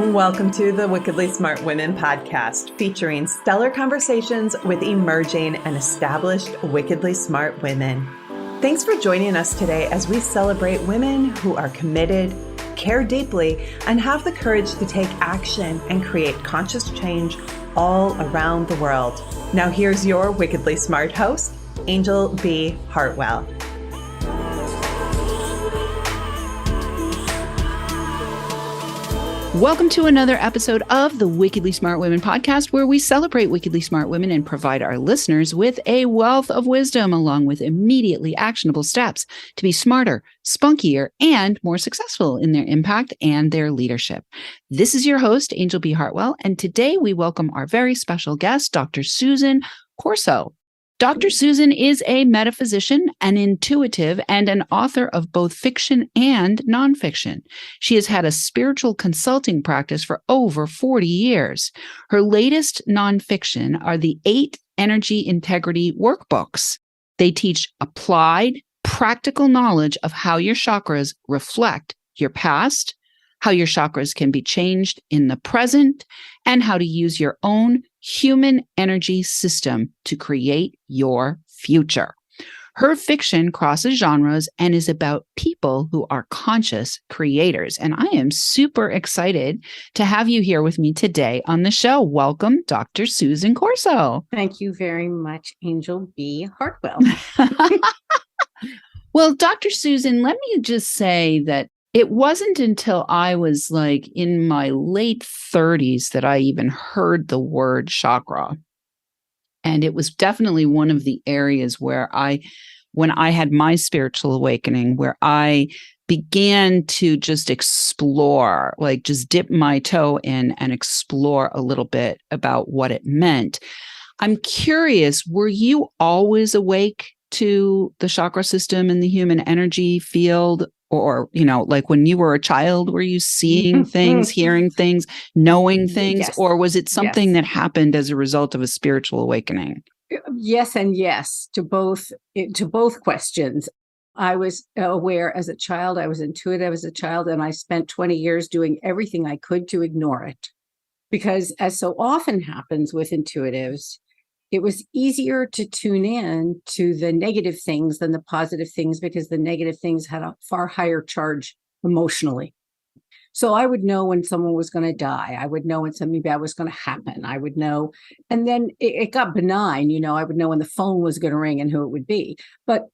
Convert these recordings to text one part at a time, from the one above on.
Welcome to the Wickedly Smart Women podcast, featuring stellar conversations with emerging and established wickedly smart women. Thanks for joining us today as we celebrate women who are committed, care deeply, and have the courage to take action and create conscious change all around the world. Now here's your wickedly smart host, Anjel B. Hartwell. Welcome to another episode of the Wickedly Smart Women podcast, where we celebrate wickedly smart women and provide our listeners with a wealth of wisdom, along with immediately actionable steps to be smarter, spunkier, and more successful in their impact and their leadership. This is your host, Anjel B. Hartwell, and today we welcome our very special guest, Dr. Susan Corso. Dr. Susan is a metaphysician, an intuitive, and an author of both fiction and nonfiction. She has had a spiritual consulting practice for over 40 years. Her latest nonfiction are the 8 Energy Integrity Workbooks. They teach applied, practical knowledge of how your chakras reflect your past, how your chakras can be changed in the present, and how to use your own human energy system to create your future. Her fiction crosses genres and is about people who are conscious creators. And I am super excited to have you here with me today on the show. Welcome, Dr. Susan Corso. Thank you very much, Anjel B. Hartwell. Well, Dr. Susan, let me just say that it wasn't until I was like in my late 30s that I even heard the word chakra. And it was definitely one of the areas where when I had my spiritual awakening, where I began to just explore, like just dip my toe in and explore a little bit about what it meant. I'm curious, were you always awake to the chakra system and the human energy field? Or, like when you were a child, were you seeing things, hearing things, knowing things? Yes. Or was it something that happened as a result of a spiritual awakening? Yes and yes to both questions. I was aware as a child. I was intuitive as a child, and I spent 20 years doing everything I could to ignore it. Because as so often happens with intuitives, it was easier to tune in to the negative things than the positive things, because the negative things had a far higher charge emotionally. So I would know when someone was going to die. I would know when something bad was going to happen. I would know. And then it got benign. I would know when the phone was going to ring and who it would be. But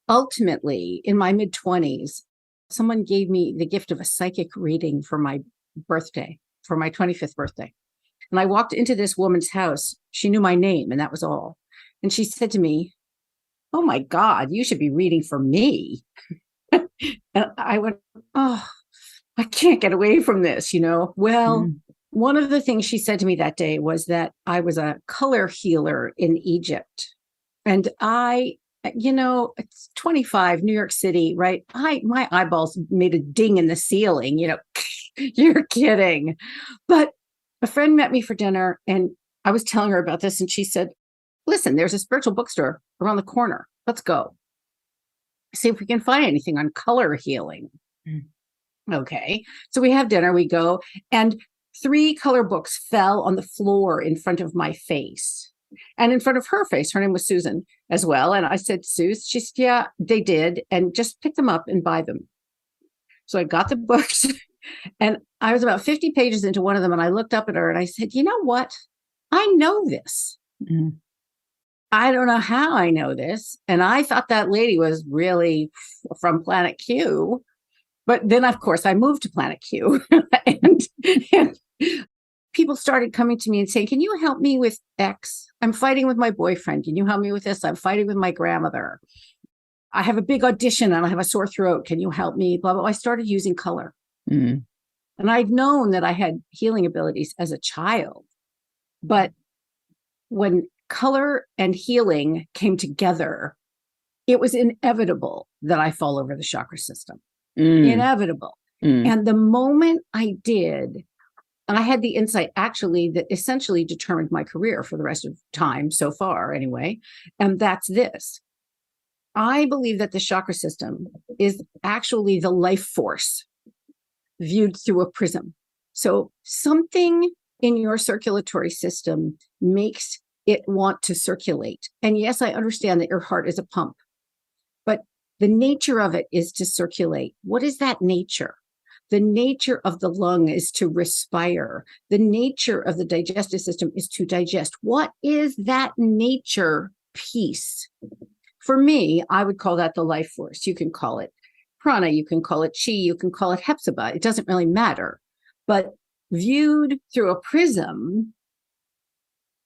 ultimately, in my mid-20s, someone gave me the gift of a psychic reading for my birthday, for my 25th birthday. And I walked into this woman's house. She knew my name, and that was all. And she said to me, "Oh my God, you should be reading for me." And I went, "Oh, I can't get away from this, Well, one of the things she said to me that day was that I was a color healer in Egypt. And it's 25, New York City, right? My eyeballs made a ding in the ceiling, You're kidding. But a friend met me for dinner, and I was telling her about this, and she said, "Listen, there's a spiritual bookstore around the corner. Let's go. See if we can find anything on color healing." Okay. So we have dinner, we go, and 3 color books fell on the floor in front of my face and in front of her face. Her name was Susan as well. And I said, "Suze?" She said, "Yeah, they did. And just pick them up and buy them." So I got the books. And I was about 50 pages into one of them, and I looked up at her and I said, "You know what? I know this. I don't know how I know this." And I thought that lady was really from Planet Q. But then, of course, I moved to Planet Q. and people started coming to me and saying, "Can you help me with X? I'm fighting with my boyfriend. Can you help me with this? I'm fighting with my grandmother. I have a big audition and I have a sore throat. Can you help me?" Blah, blah. I started using color. And I'd known that I had healing abilities as a child. But when color and healing came together, it was inevitable that I fall over the chakra system. Inevitable. And the moment I did, I had the insight actually that essentially determined my career for the rest of time so far anyway. And that's this. I believe that the chakra system is actually the life force viewed through a prism. So something in your circulatory system makes it want to circulate. And yes, I understand that your heart is a pump, but the nature of it is to circulate. What is that nature? The nature of the lung is to respire. The nature of the digestive system is to digest. What is that nature piece? For me, I would call that the life force. You can call it prana, you can call it chi, you can call it hepzibah. It doesn't really matter. But viewed through a prism,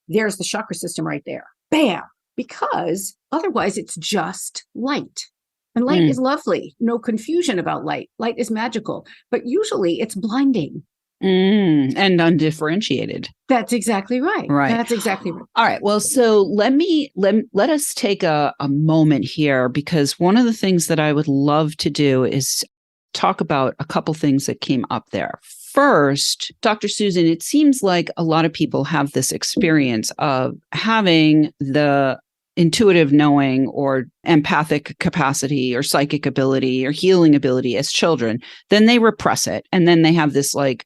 there's the chakra system right there. Bam! Because otherwise it's just light. And light is lovely. No confusion about light. Light is magical, but usually it's blinding. And undifferentiated. That's exactly right. Right. That's exactly right. All right. Well, so let us take a moment here, because one of the things that I would love to do is talk about a couple things that came up there. First, Dr. Susan, it seems like a lot of people have this experience of having the intuitive knowing or empathic capacity or psychic ability or healing ability as children. Then they repress it. And then they have this like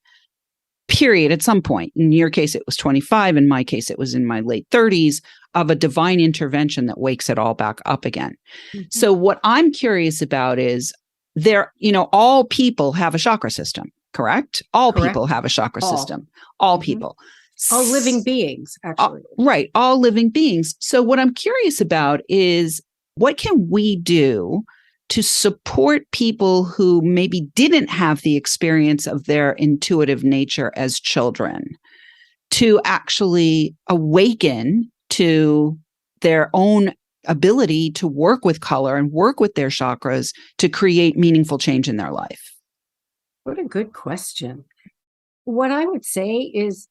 period at some point. In your case, it was 25. In my case, it was in my late 30s of a divine intervention that wakes it all back up again. Mm-hmm. So what I'm curious about is all people have a chakra system, correct? All people have a chakra system. All people. All living beings, actually. Right. All living beings. So what I'm curious about is what can we do to support people who maybe didn't have the experience of their intuitive nature as children to actually awaken to their own ability to work with color and work with their chakras to create meaningful change in their life? What a good question. What I would say is,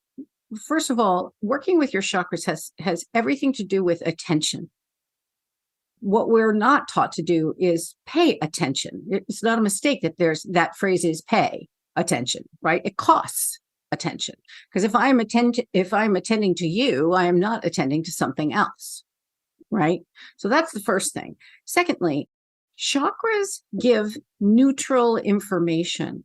first of all, working with your chakras has everything to do with attention. What we're not taught to do is pay attention. It's not a mistake that that phrase is pay attention, right? It costs attention. Because if I'm attending to you, I am not attending to something else, right? So that's the first thing. Secondly, chakras give neutral information.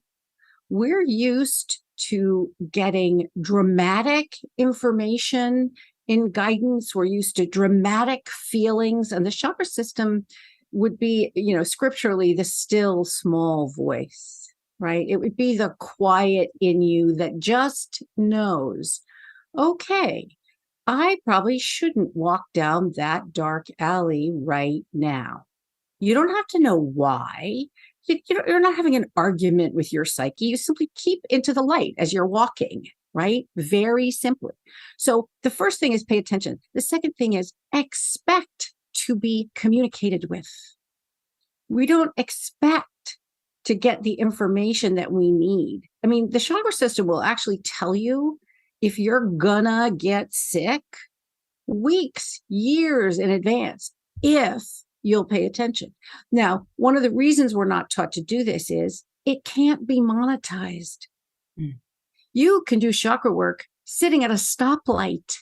We're used to getting dramatic information in guidance. We're used to dramatic feelings, and the chakra system would be, scripturally, the still small voice, right? It would be the quiet in you that just knows, okay, I probably shouldn't walk down that dark alley right now. You don't have to know why. You're not having an argument with your psyche. You simply keep into the light as you're walking, right? Very simply. So the first thing is pay attention. The second thing is expect to be communicated with. We don't expect to get the information that we need. I mean, the chakra system will actually tell you if you're gonna get sick weeks, years in advance, if you'll pay attention. Now, one of the reasons we're not taught to do this is it can't be monetized. You can do chakra work sitting at a stoplight.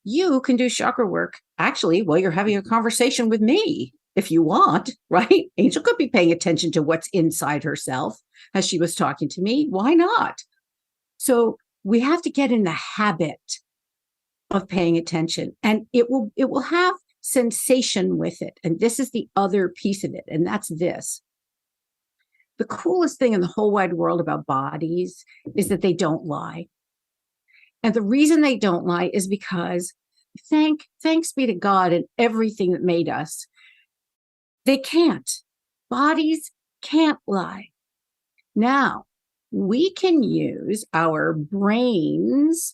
You can do chakra work actually while you're having a conversation with me, if you want, right? Anjel could be paying attention to what's inside herself as she was talking to me. Why not? So we have to get in the habit of paying attention, and it will have sensation with it. And this is the other piece of it. And that's this. The coolest thing in the whole wide world about bodies is that they don't lie. And the reason they don't lie is because thanks be to God and everything that made us, they can't. Bodies can't lie. Now, we can use our brains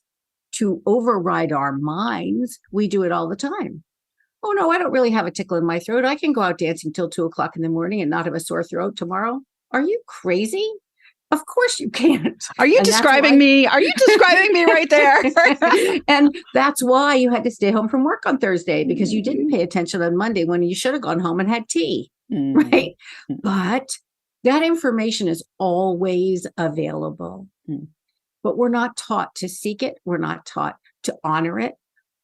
to override our minds. We do it all the time. Oh, no, I don't really have a tickle in my throat. I can go out dancing till 2:00 in the morning and not have a sore throat tomorrow. Are you crazy? Of course you can't. Are you describing me? Are you describing me right there? And that's why you had to stay home from work on Thursday, because you didn't pay attention on Monday when you should have gone home and had tea, right? But that information is always available. But we're not taught to seek it. We're not taught to honor it.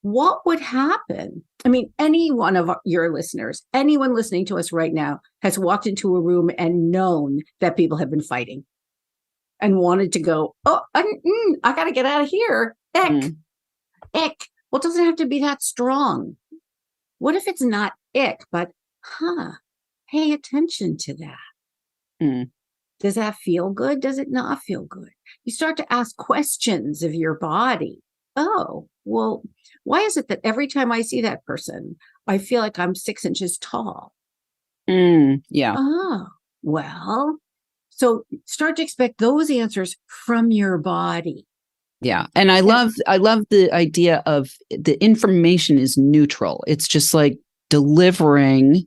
What would happen? I mean, any one of your listeners, anyone listening to us right now has walked into a room and known that people have been fighting. and wanted to go, oh, I got to get out of here. Ick. Well, it doesn't have to be that strong. What if it's not ick, but, pay attention to that. Does that feel good? Does it not feel good? You start to ask questions of your body. Oh, well, why is it that every time I see that person, I feel like I'm 6 inches tall? Yeah. Oh, well, so start to expect those answers from your body. Yeah. And I love the idea of the information is neutral. It's just like delivering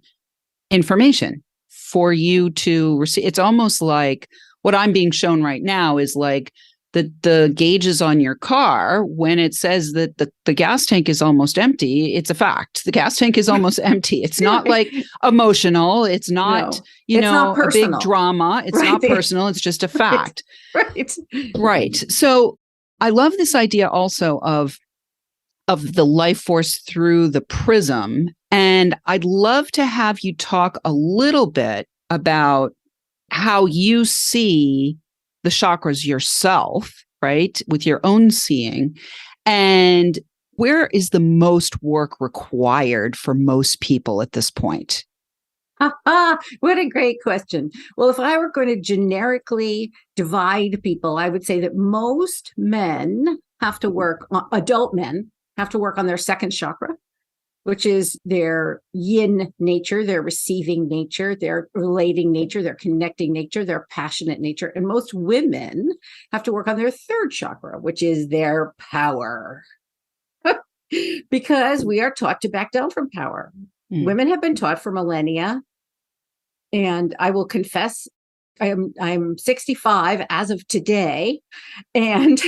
information for you to receive. It's almost like what I'm being shown right now is like the gauges on your car. When it says that the gas tank is almost empty, it's a fact. The gas tank is almost empty. It's not like emotional. It's not, not a big drama. It's not personal. It's just a fact. Right. So I love this idea also of the life force through the prism. And I'd love to have you talk a little bit about how you see the chakras yourself, right? With your own seeing. And where is the most work required for most people at this point? What a great question. Well, if I were going to generically divide people, I would say that most men have to work, adult men have to work on their second chakra, which is their yin nature, their receiving nature, their relating nature, their connecting nature, their passionate nature. And most women have to work on their third chakra, which is their power. Because we are taught to back down from power. Women have been taught for millennia. And I will confess, I'm 65 as of today, and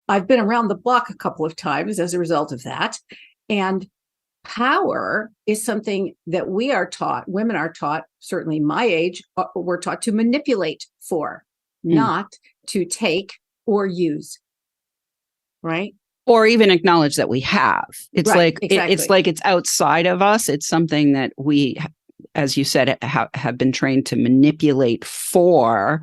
I've been around the block a couple of times as a result of that. And power is something that we are taught, women are taught, certainly my age, we're taught to manipulate for, not to take or use. Right? Or even acknowledge that we have. It's it's like it's outside of us. It's something that we, as you said, have been trained to manipulate for.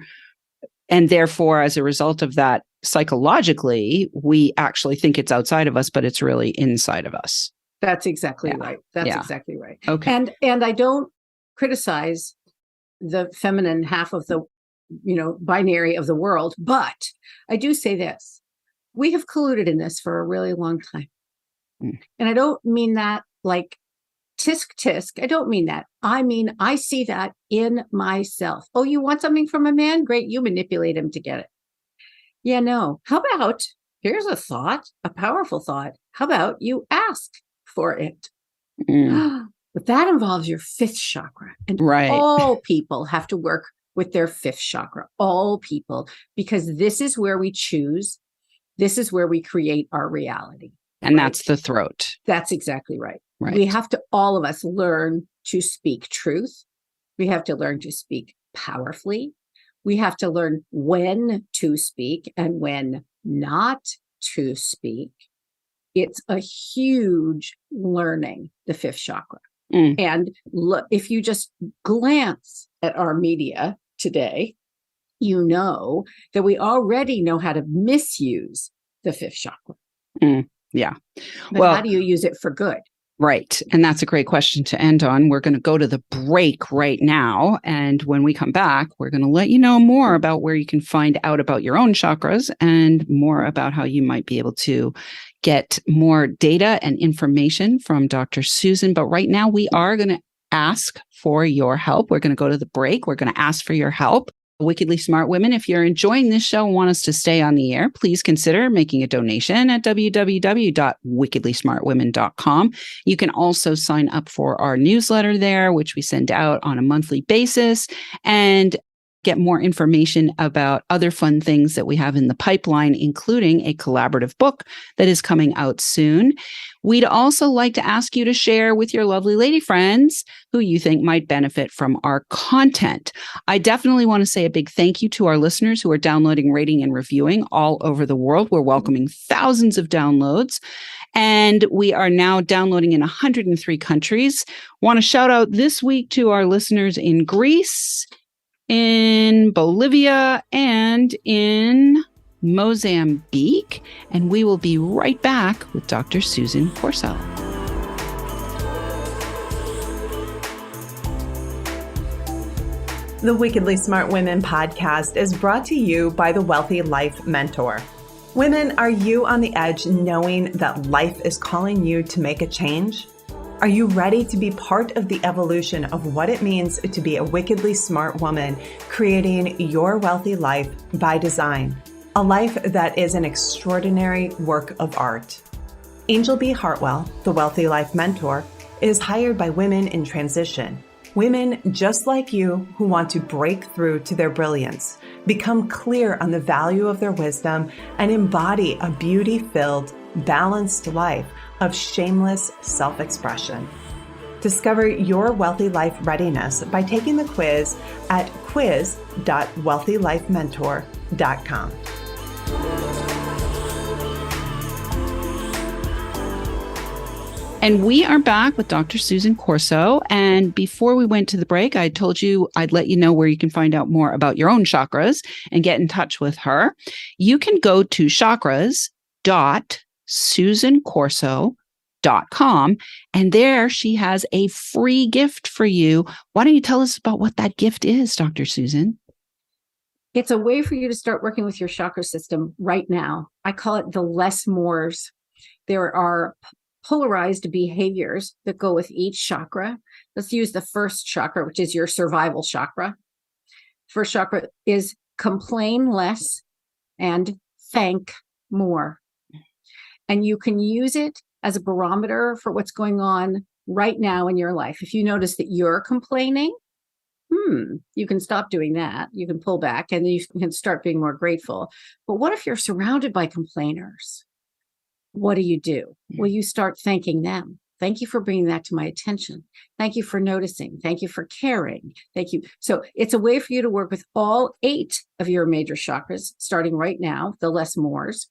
And therefore, as a result of that, psychologically, we actually think it's outside of us, but it's really inside of us. That's exactly right. That's exactly right. Okay. And I don't criticize the feminine half of the, binary of the world, but I do say this. We have colluded in this for a really long time. And I don't mean that like tisk tisk. I don't mean that. I mean, I see that in myself. Oh, you want something from a man? Great. You manipulate him to get it. Yeah, no. How about, here's a thought, a powerful thought. How about you ask for it? But that involves your fifth chakra. And all people have to work with their fifth chakra. All people, because this is where we choose. This is where we create our reality. And that's the throat. That's exactly right. We have to, all of us, learn to speak truth. We have to learn to speak powerfully. We have to learn when to speak and when not to speak. It's a huge learning, the fifth chakra. And look, if you just glance at our media today, you know that we already know how to misuse the fifth chakra. Yeah. But how do you use it for good? Right. And that's a great question to end on. We're going to go to the break right now. And when we come back, we're going to let you know more about where you can find out about your own chakras and more about how you might be able to get more data and information from Dr. Susan. But right now, we are going to ask for your help. We're going to go to the break. We're going to ask for your help. Wickedly Smart Women, if you're enjoying this show and want us to stay on the air, please consider making a donation at www.wickedlysmartwomen.com. You can also sign up for our newsletter there, which we send out on a monthly basis, and get more information about other fun things that we have in the pipeline, including a collaborative book that is coming out soon. We'd also like to ask you to share with your lovely lady friends who you think might benefit from our content. I definitely want to say a big thank you to our listeners who are downloading, rating, and reviewing all over the world. We're welcoming thousands of downloads, and we are now downloading in 103 countries. Want to shout out this week to our listeners in Greece, in Bolivia, and in Mozambique. And we will be right back with Dr. Susan Corso. The Wickedly Smart Women podcast is brought to you by the Wealthy Life Mentor. Women, are you on the edge knowing that life is calling you to make a change? Are you ready to be part of the evolution of what it means to be a wickedly smart woman, creating your wealthy life by design? A life that is an extraordinary work of art. Anjel B. Hartwell, the Wealthy Life Mentor, is hired by women in transition. Women just like you who want to break through to their brilliance, become clear on the value of their wisdom, and embody a beauty-filled, balanced life of shameless self-expression. Discover your wealthy life readiness by taking the quiz at quiz.wealthylifementor.com. And we are back with Dr. Susan Corso. And before we went to the break, I told you I'd let you know where you can find out more about your own chakras and get in touch with her. You can go to chakras.susancorso.com, and there she has a free gift for you. Why don't you tell us about what that gift is, Dr. Susan? It's a way for you to start working with your chakra system right now. I call it the less mores. There are polarized behaviors that go with each chakra. Let's use the first chakra, which is your survival chakra. First chakra is complain less and thank more. And you can use it as a barometer for what's going on right now in your life. If you notice that you're complaining, you can stop doing that. You can pull back and you can start being more grateful. But what if you're surrounded by complainers? What do? Well, you start thanking them. Thank you for bringing that to my attention. Thank you for noticing. Thank you for caring. Thank you. So it's a way for you to work with all 8 of your major chakras, starting right now, the less mores.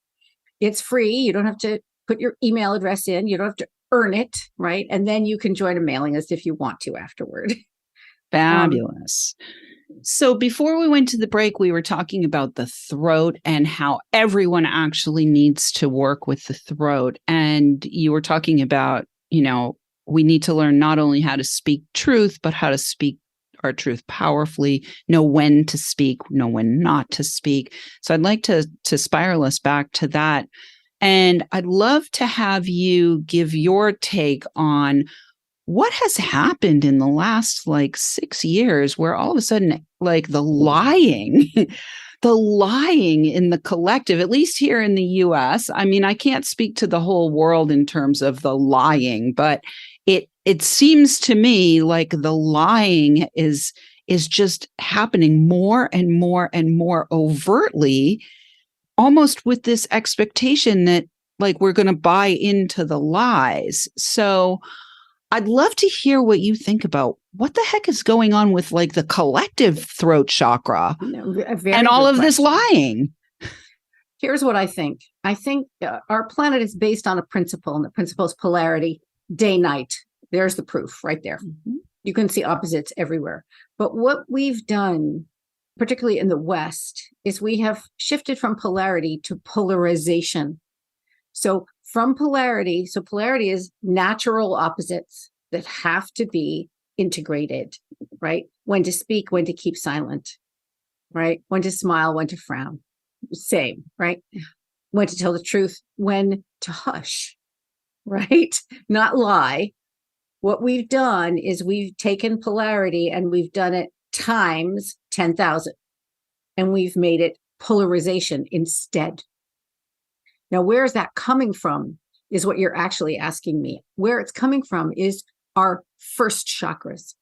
It's free. You don't have to put your email address in. You don't have to earn it, right? And then you can join a mailing list if you want to afterward. Fabulous. So before we went to the break, we were talking about the throat and how everyone actually needs to work with the throat. And you were talking about, we need to learn not only how to speak truth, but how to speak our truth powerfully, know when to speak, know when not to speak. So I'd like to spiral us back to that. And I'd love to have you give your take on what has happened in the last 6 years where all of a sudden, the lying in the collective, at least here in the US, I mean, I can't speak to the whole world in terms of the lying, but it seems to me like the lying is just happening more and more and more overtly, almost with this expectation that we're going to buy into the lies. So I'd love to hear what you think about what the heck is going on with the collective throat chakra and all of this lying. Here's what I think. I think our planet is based on a principle, and the principle is polarity, day, night. There's the proof right there. Mm-hmm. You can see opposites everywhere. But what we've done, particularly in the West, is we have shifted from polarity to polarization. So polarity is natural opposites that have to be integrated, right? When to speak, when to keep silent, right? When to smile, when to frown. Same, right? When to tell the truth, when to hush, right? Not lie. What we've done is we've taken polarity and we've done it times 10,000, and we've made it polarization instead. Now, where is that coming from is what you're actually asking me. Where it's coming from is our first chakras.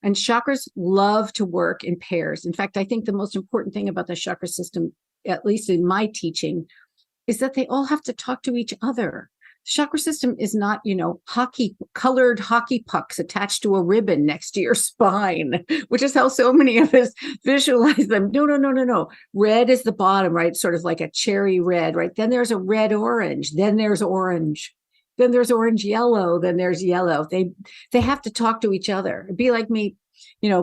And chakras love to work in pairs. In fact, I think the most important thing about the chakra system, at least in my teaching, is that they all have to talk to each other. Chakra system is not, colored hockey pucks attached to a ribbon next to your spine, which is how so many of us visualize them. No. Red is the bottom, right? Sort of like a cherry red, right? Then there's a red orange. Then there's orange. then there's orange yellow, then there's yellow. They have to talk to each other. It'd be like me,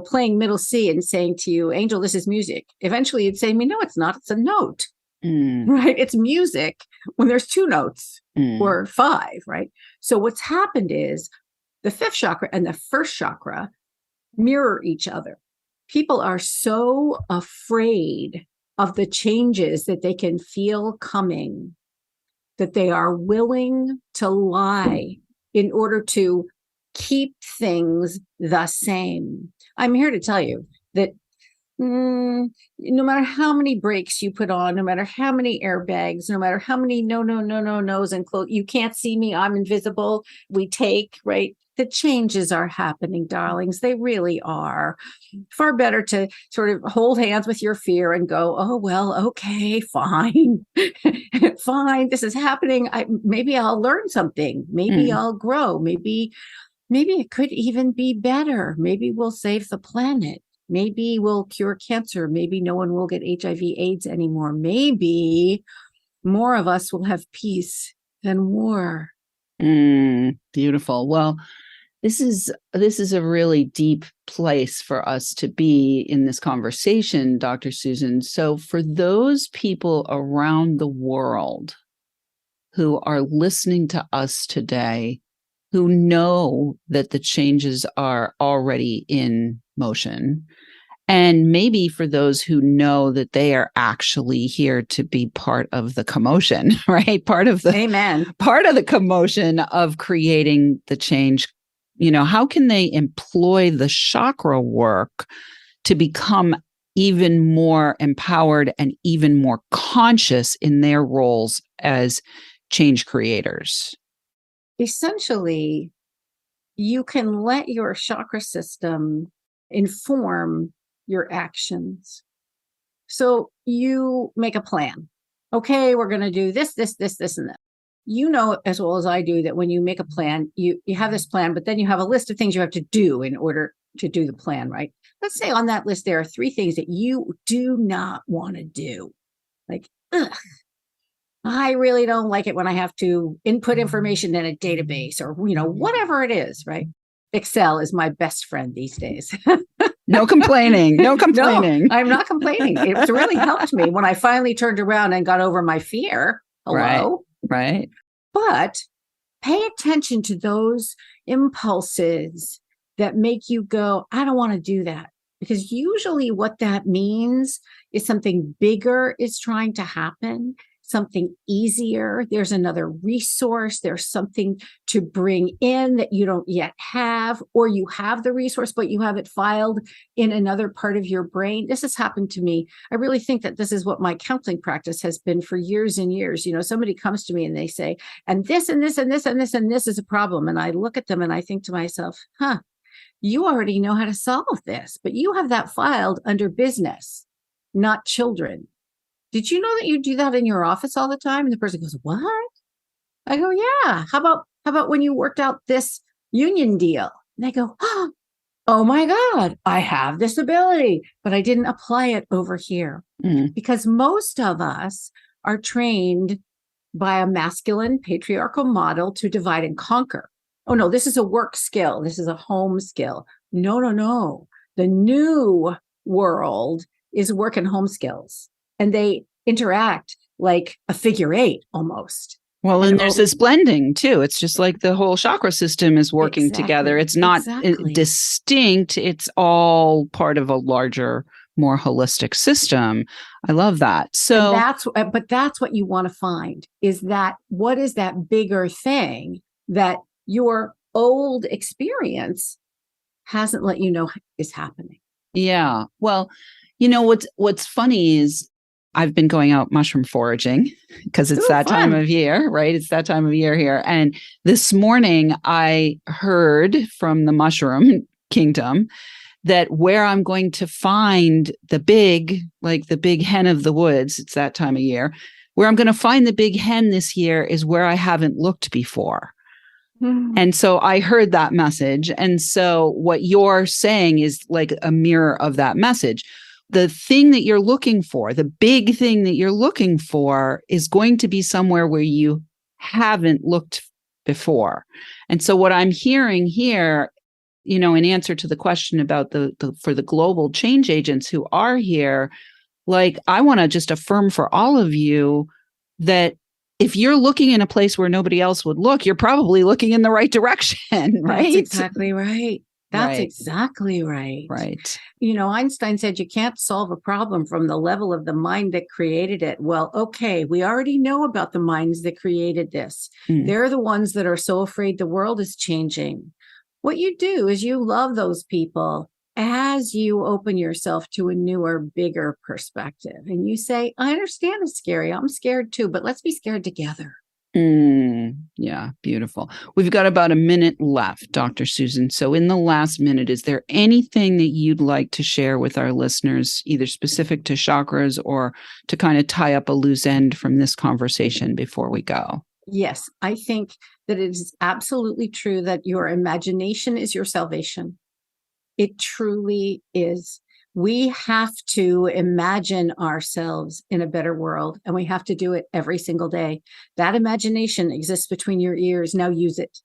playing middle C and saying to you, Angel, this is music. Eventually you'd say to me, no, it's not. It's a note, right? It's music when there's 2 notes or 5, right? So what's happened is the 5th chakra and the 1st chakra mirror each other. People are so afraid of the changes that they can feel coming that they are willing to lie in order to keep things the same. I'm here to tell you that no matter how many brakes you put on, no matter how many airbags, no matter how many no's and close, you can't see me, I'm invisible, we take, right? The changes are happening, darlings. They really are. Far better to sort of hold hands with your fear and go, oh, well, okay, fine. Fine, this is happening. Maybe I'll learn something. Maybe I'll grow. Maybe it could even be better. Maybe we'll save the planet. Maybe we'll cure cancer. Maybe no one will get HIV/AIDS anymore. Maybe more of us will have peace than war. Beautiful. Well, this is a really deep place for us to be in this conversation, Dr. Susan. So for those people around the world who are listening to us today, who know that the changes are already in motion, and maybe for those who know that they are actually here to be part of the commotion, right? Amen. Part of the commotion of creating the change. How can they employ the chakra work to become even more empowered and even more conscious in their roles as change creators? Essentially, you can let your chakra system inform your actions. So you make a plan. Okay, we're going to do this, and that. You know as well as I do that when you make a plan, you have this plan, but then you have a list of things you have to do in order to do the plan, right? Let's say on that list, there are 3 things that you do not want to do. Like, I really don't like it when I have to input information in a database or, whatever it is, right? Excel is my best friend these days. No complaining. No, I'm not complaining. It's really helped me when I finally turned around and got over my fear. Hello. Right. But pay attention to those impulses that make you go, I don't want to do that. Because usually what that means is something bigger is trying to happen, something easier. There's another resource. There's something to bring in that you don't yet have, or you have the resource, but you have it filed in another part of your brain. This has happened to me. I really think that this is what my counseling practice has been for years and years. Somebody comes to me and they say, and this and this and this and this and this is a problem. And I look at them and I think to myself, you already know how to solve this, but you have that filed under business, not children. Did you know that you do that in your office all the time? And the person goes, what? I go, yeah. How about when you worked out this union deal? And they go, oh my God, I have this ability, but I didn't apply it over here. Because most of us are trained by a masculine patriarchal model to divide and conquer. Oh no, this is a work skill. This is a home skill. No. The new world is work and home skills. And they interact like a figure 8 almost. Well, and there's this blending too. It's just like the whole chakra system is working together. It's not distinct. It's all part of a larger, more holistic system. I love that. So that's what you want to find is that what is that bigger thing that your old experience hasn't let you know is happening. Yeah. Well, what's funny is I've been going out mushroom foraging because it's that fun time of year, right? It's that time of year here. And this morning I heard from the mushroom kingdom that where I'm going to find the big hen of the woods, it's that time of year, where I'm going to find the big hen this year is where I haven't looked before. And so I heard that message. And so what you're saying is like a mirror of that message. The thing that you're looking for, the big thing that you're looking for is going to be somewhere where you haven't looked before. And so what I'm hearing here, in answer to the question about for the global change agents who are here, like, I want to just affirm for all of you that if you're looking in a place where nobody else would look, you're probably looking in the right direction, right? That's exactly right. That's Right. exactly right. Right. Einstein said you can't solve a problem from the level of the mind that created it. Well, okay, we already know about the minds that created this. They're the ones that are so afraid the world is changing. What you do is you love those people as you open yourself to a newer, bigger perspective. And you say, I understand it's scary. I'm scared too, but let's be scared together. Yeah, beautiful. We've got about a minute left, Dr. Susan. So in the last minute, is there anything that you'd like to share with our listeners, either specific to chakras or to kind of tie up a loose end from this conversation before we go? Yes, I think that it is absolutely true that your imagination is your salvation. It truly is. We have to imagine ourselves in a better world, and we have to do it every single day. That imagination exists between your ears. Now use it.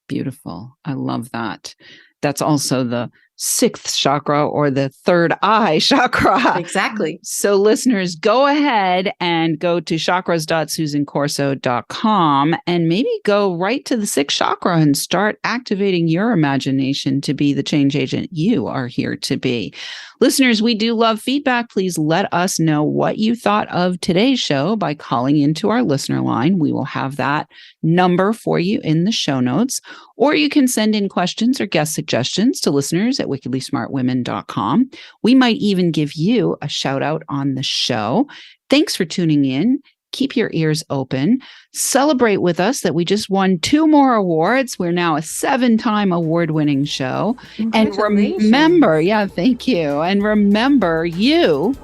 Beautiful. I love that. That's also the sixth chakra, or the third eye chakra. Exactly. So listeners, go ahead and go to chakras.susancorso.com and maybe go right to the sixth chakra and start activating your imagination to be the change agent you are here to be. Listeners, we do love feedback. Please let us know what you thought of today's show by calling into our listener line. We will have that number for you in the show notes, or you can send in questions or guest suggestions to listeners at wickedlysmartwomen.com. We might even give you a shout out on the show. Thanks for tuning in. Keep your ears open. Celebrate with us that we just won 2 more awards. We're now a 7-time award-winning show. And remember, thank you. And remember, you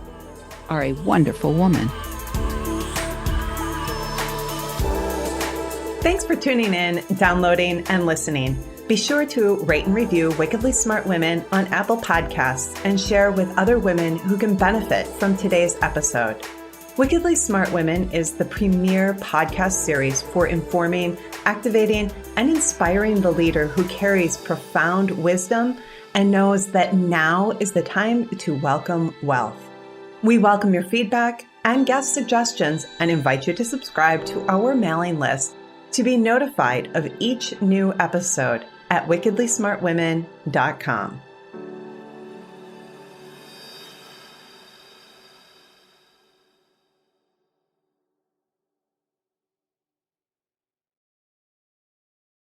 are a wonderful woman. Thanks for tuning in, downloading, and listening. Be sure to rate and review Wickedly Smart Women on Apple Podcasts and share with other women who can benefit from today's episode. Wickedly Smart Women is the premier podcast series for informing, activating, and inspiring the leader who carries profound wisdom and knows that now is the time to welcome wealth. We welcome your feedback and guest suggestions and invite you to subscribe to our mailing list to be notified of each new episode at wickedlysmartwomen.com.